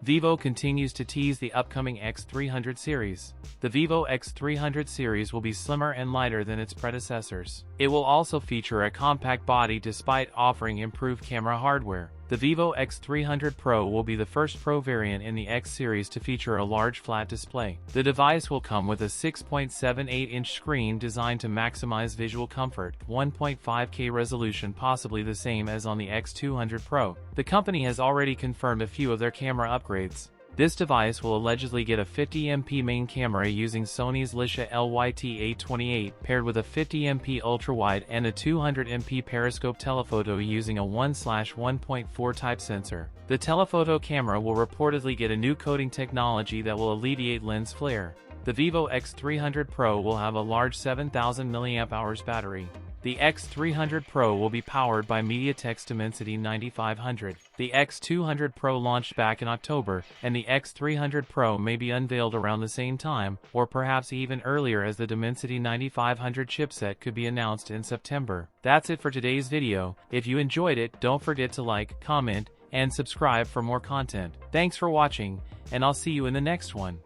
Vivo continues to tease the upcoming X300 series. The Vivo X300 series will be slimmer and lighter than its predecessors. It will also feature a compact body despite offering improved camera hardware. The Vivo X300 Pro will be the first Pro variant in the X series to feature a large flat display. The device will come with a 6.78-inch screen designed to maximize visual comfort, 1.5K resolution, possibly the same as on the X200 Pro. The company has already confirmed a few of their camera upgrades. This device will allegedly get a 50MP main camera using Sony's Leica LYT-A28 paired with a 50MP ultrawide and a 200MP periscope telephoto using a 1/1.4 type sensor. The telephoto camera will reportedly get a new coating technology that will alleviate lens flare. The Vivo X300 Pro will have a large 7000 mAh battery. The X300 Pro will be powered by MediaTek's Dimensity 9500. The X200 Pro launched back in October, and the X300 Pro may be unveiled around the same time, or perhaps even earlier, as the Dimensity 9500 chipset could be announced in September. That's it for today's video. If you enjoyed it, don't forget to like, comment, and subscribe for more content. Thanks for watching, and I'll see you in the next one.